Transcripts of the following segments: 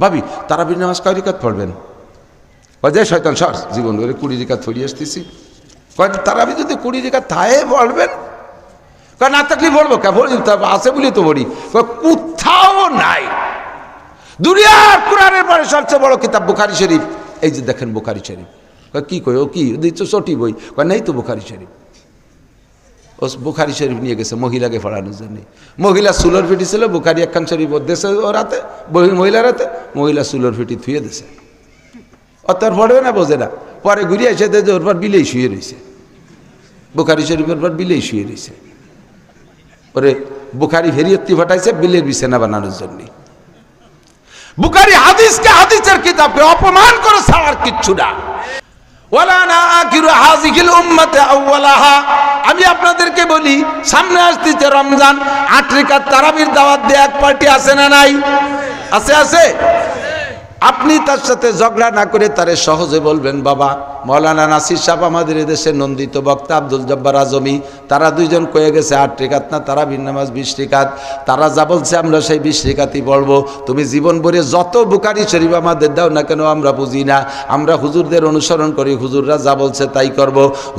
ভাবি তারাবির নামাজ কয় রিকাত পড়বেন? যে শয়তান সর জীবন করে 20 রিকাত পড়িয়ে আসতেছি। কয় তারাবি যদি 20 রিকাত তাহে পড়বেন? কয় না থাকলে বলবো কে বলি আছে বলি তো বলি। কোথাও নাই। দুনিয়ার কোরআনের পরে সবচেয়ে বড় কিতাব বুখারী শরীফ। এই যে দেখেন বুখারী শরীফ। কি কই ও কি দিচ্ছ ছোটি বই? কয় নেই তো বুখারী শরীফ। ও বুখারী শরীফ নিয়ে গেছে মহিলাকে পড়ানোর জন্য। মহিলা সুলোর ফিটি ছিল, বুখারী একখান শরীফ দেশে ওর হাতে, মহিলার হাতে, মহিলা সুলোর ফিটি থুয়ে দিছে। ও তোর পড়বে না, বোঝে না। পরে ঘুরিয়ে এসে দেখে ওর পর বিলেই শুয়ে রয়েছে, বুখারী শরীফের পর বিলেই শুয়ে রয়েছে। ওরে বুখারী হেরিয়ত্তি ফাটাইছে বিলের বিছানা বানানোর জন্য। বুখারী হাদিসকে হাদিসের কিতাবকে অপমান করে ছাড়ার কিচ্ছু না। আমি আপনাদেরকে বলি, সামনে আসতেছে রমজান, 8 রিকাত তারাবির দাওয়াত দিয়ে এক পার্টি আছে না নাই? আছে আছে। আপনি তার সাথে ঝগড়া না করে তারে সহজে বলবেন, বাবা মৌলানা নাসির সাহেব আমাদের এদেশে নন্দিত বক্তা আব্দুল জব্বার আজমি, তারা দুইজন কয়ে গেছে 8 রিকাত না তারাবির নামাজ 20 রিকাত। তারা যা বলছে আমরা সেই 20 রিকাতই পড়বো। তুমি জীবন ভরে যত বুখারী শরীফ আমাদের দাও না কেন আমরা বুঝি না, আমরা হুজুরদের অনুসরণ করি, হুজুররা যা বলছে তাই করব।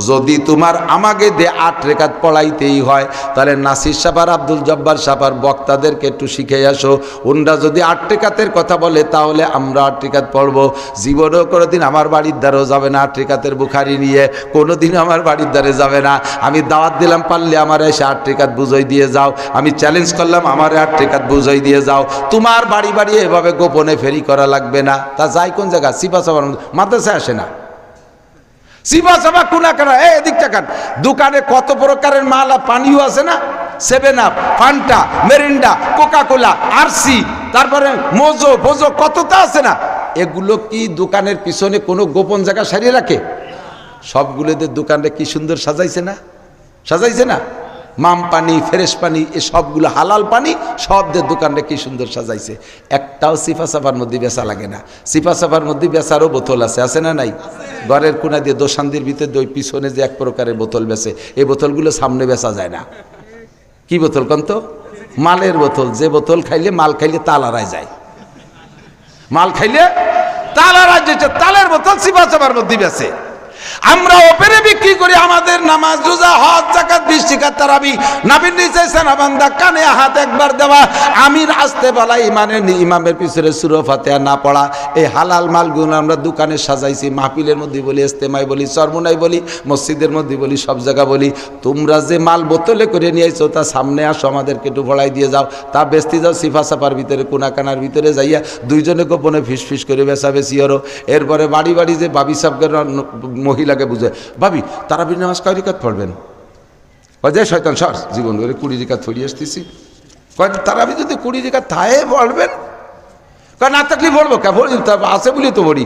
যদি তোমার আমাকে দিয়ে 8 রিকাত পড়াইতেই হয়, তাহলে নাসির সাহেব আর আব্দুল জব্বার সাহেব আর বক্তাদেরকে একটু শিখে আসো। ওনরা যদি 8 রিকাতের কথা বলে তাহলে আমরা 8 রিকাত পড়বো। জীবনেও কোনোদিন আমার বাড়ির দ্বারেও যাবে না 8 রিকাতের বুখারী নিয়ে, কোনোদিন আমার বাড়ির দ্বারে যাবে না। আমি দাওয়াত দিলাম, পারলে আমার এসে 8 রিকাত বুঝাই দিয়ে যাও। আমি চ্যালেঞ্জ করলাম, আমার 8 রিকাত বুঝাই দিয়ে যাও। তোমার বাড়ি বাড়ি এভাবে গোপনে ফেরি করা লাগবে না। তা যাই কোন জায়গা? সিপা সাবার মাদ্রাসায় আসে না, সিপা সাবা কোনা কেন? এদিক টাকান দোকানে কত প্রকারের মাল পানিও আছে না, 7 Up, Fanta, Mirinda, Coca Cola, RC, তারপরে মোজো ফোজো কতটা আছে না। এগুলো কি দোকানের পিছনে কোনো গোপন জায়গা সারিয়ে রাখে? সবগুলোদের দোকানটা কি সুন্দর সাজাইছে না, সাজাইছে না? মাম পানি, ফ্রেশ পানি, এ সবগুলো হালাল পানি, সবদের দোকানটা কি সুন্দর সাজাইছে। একটাও সিফা সাফার মধ্যে বেচা লাগে না। সিফা সাফার মধ্যে বেচারও বোতল আছে, আছে না নাই? ঘরের কোনা দিয়ে দোসান্দির ভিতরে ওই পিছনে যে এক প্রকারের বোতল বেচে, এই বোতলগুলো সামনে বেচা যায় না। কি বোতল কন তো? মালের বোতল। যে বোতল খাইলে মাল খাইলে তাল হারায় যায়, মাল খাইলে তাল হারায় যাচ্ছে, তালের বোতল সিফা সাফার মধ্যে বেচে। আমরা ওপরে বিক্রি করি আমাদের নামাজ রোজা হজ যাকাত 20 রিকাত তারাবি, নবীর নিচে সানাবান্দা কানে হাত একবার দেওয়া, আমির আসতে বলা, ইমামের পিছনে সূরা ফাতিহা না পড়া। এই হালাল মালগুলো আমরা দোকানে সাজাইছি, মাহফিলের মধ্যে বলি, ইস্তেমায় বলি, চরমোনাই বলি, মসজিদের মধ্যে বলি, সব জায়গা বলি। তোমরা যে মাল বোতলে করে নিয়ে আইছো তা সামনে আসো, আমাদেরকে একটু ভরাই দিয়ে যাও, তা বেচতে যাও সিফা সাফার ভিতরে, কোনাকানার ভিতরে যাইয়া দুইজনে গোপনে ফিস ফিস করে বেচাবেচি হলো। এরপরে বাড়ি বাড়ি যে ভাবি সাহেবকে মহিলাকে বুঝে, ভাবি তারাবির নামাজ কয় রিকাত পড়বেন? যে শয়তান সর জীবন করে 20 রিকাত পড়িয়ে আসতেছি। কয় তারাবি যদি 20 রিকাত তাহে পড়বেন? কয় না থাকলে বলবো কে বলি আছে বলি তো বলি।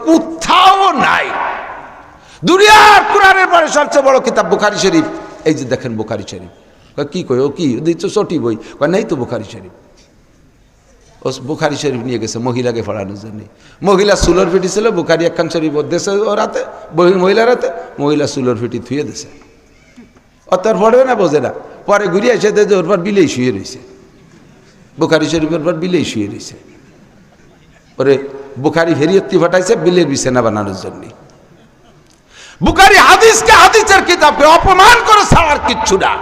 কোথাও নাই। দুনিয়ার কোরআনের পরে সবচেয়ে বড় কিতাব বুখারী শরীফ। এই যে দেখেন বুখারী শরীফ। কি কই ও কি দিচ্ছ ছোটি বই? কয় নেই তো বুখারী শরীফ। ও বুখারী শরীফ নিয়ে গেছে মহিলাকে পড়ানোর জন্য। মহিলা সুলোর ফিটি ছিল, বুখারী একখান শরীফ দেশে ওর হাতে, মহিলার হাতে, মহিলা সুলোর ফিটি থুয়ে দিছে। ও তোর পড়বে না, বোঝে না। পরে ঘুরিয়ে এসে দেখে ওর পর বিলেই শুয়ে রয়েছে, বুখারী শরীফের পর বিলেই শুয়ে রয়েছে। ওরে বুখারী হেরিয়ত্তি ফাটাইছে বিলের বিছানা বানানোর জন্য। বুখারী হাদিসকে হাদিসের কিতাবকে অপমান করে ছাড়ার কিচ্ছু না।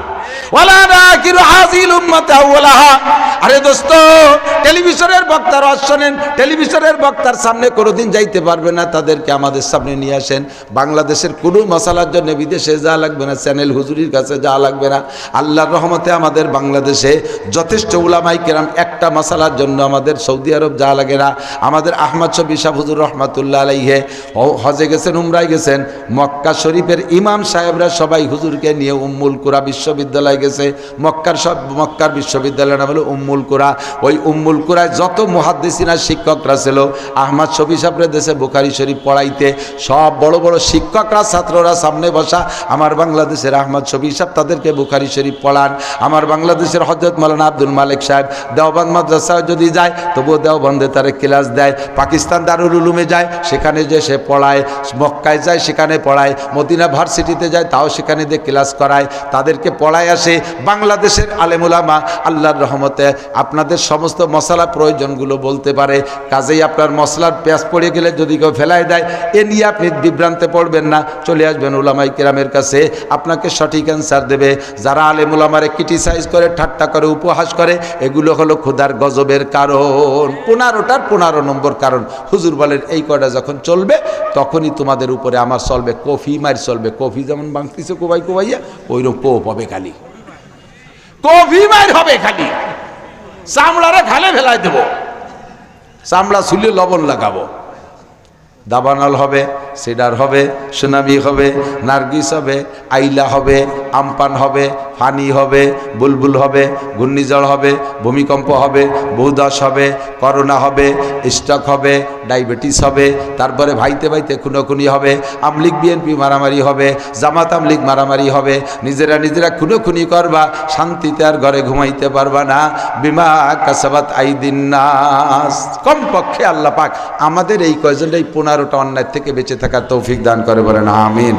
আরে দোস্ত, টেলিভিশনের বক্তার শোনেন, টেলিভিশনের বক্তার সামনে কোনোদিন যাইতে পারবে না, তাদেরকে আমাদের সামনে নিয়ে আসেন। বাংলাদেশের কোনো মশালার জন্য বিদেশে যাওয়া লাগবে না, চ্যানেল হুজুরির কাছে যাওয়া লাগবে না। আল্লাহর রহমতে আমাদের বাংলাদেশে যথেষ্ট উলামায়ে কেরাম, একটা মশালার জন্য আমাদের সৌদি আরব যাওয়া লাগে না। আমাদের আহমদ শফি সাহেব হুজুর রহমাতুল্লাহ আলাইহি হজে গেছেন, উমরায় গেছেন। মক্কা শরীফের ইমাম সাহেবরা সবাই হুজুরকে নিয়ে উম্মুল কুরা বিশ্ববিদ্যালয় গেছে। মক্কার বিশ্ববিদ্যালয়ের নাম হলো উম্মুল কুরা। ওই উম্মুল কুরায় যত মুহাদ্দিসিন আর শিক্ষকরা ছিল, আহমদ শফি সাহেবের দেশে বুখারী শরীফ পড়াইতে সব বড় বড় শিক্ষকরা, ছাত্ররা সামনে বসা। আমার বাংলাদেশের আহমদ শফি সাহেব তাদেরকে বুখারী শরীফ পড়ান। আমার বাংলাদেশের হযরত মাওলানা আব্দুল মালিক সাহেব দেওবন্দ মাদ্রাসায় যদি যায় তবুও দেওবন্দে তারে ক্লাস দেয়। পাকিস্তান দারুল উলুমে যায়, সেখানে যে সে পড়ায়। মক্কায় যায়, সেখানে পড়ায়। মদিনা ভার্সিটিতে যায়, তাও সেখানে দিয়ে ক্লাস করায়। তাদেরকে পড়ায় আসে। আসে। বাংলাদেশের আলেম উলামা আল্লাহর রহমতে আপনাদের সমস্ত মশলা প্রয়োজনগুলো বলতে পারে। কাজেই আপনার মশলার পেঁয়াজ পড়ে গেলে যদি কেউ ফেলাই দেয়, এ নিয়ে আপনি বিভ্রান্তে পড়বেন না, চলে আসবেন উলামায়ে কেরামের কাছে, আপনাকে সঠিক অ্যান্সার দেবে। যারা আলেম উলামারে ক্রিটিসাইজ করে, ঠাট্টা করে, উপহাস করে, এগুলো হলো খোদার গজবের কারণ। 15টার 15 নম্বর কারণ। হুজুর বলেন এই কয়টা যখন চলবে তখনই তোমাদের উপরে আমার চলবে, কফি মার চলবে। কফি যেমন বাংতিছে কোবাই কোবাইয়া, ওইরকম কোপ হবে, খালি কফি মার হবে, খালি চামড়ারে খালে ফেলাই দেব, চামড়া ছুলে লবণ লাগাবো। দাবানল হবে, সিডার হবে, সুনামি হবে, নার্গিস হবে, আইলা হবে, আমপান হবে, ফানি হবে, বুলবুল হবে, ঘূর্ণিঝড় হবে, ভূমিকম্প হবে, বহুদশ হবে, করোনা হবে, স্ট্রোক হবে, ডায়াবেটিস হবে, তারপরে ভাইতে ভাইতে খুনোখুনি হবে, আমলিগ বিএনপি মারামারি হবে, জামাত আমলিগ মারামারি হবে, নিজেরা নিজেরা খুনোখুনি করবা, শান্তিতে আর ঘরে ঘুমাইতে পারবা না। বিমা কাসাবাত আইদিন নাস। কমপক্ষে আল্লাহ পাক আমাদের এই কয়জনটাই 15টা অন্যায় থেকে বেঁচে থাকার তৌফিক দান করে, বলেন আমিন।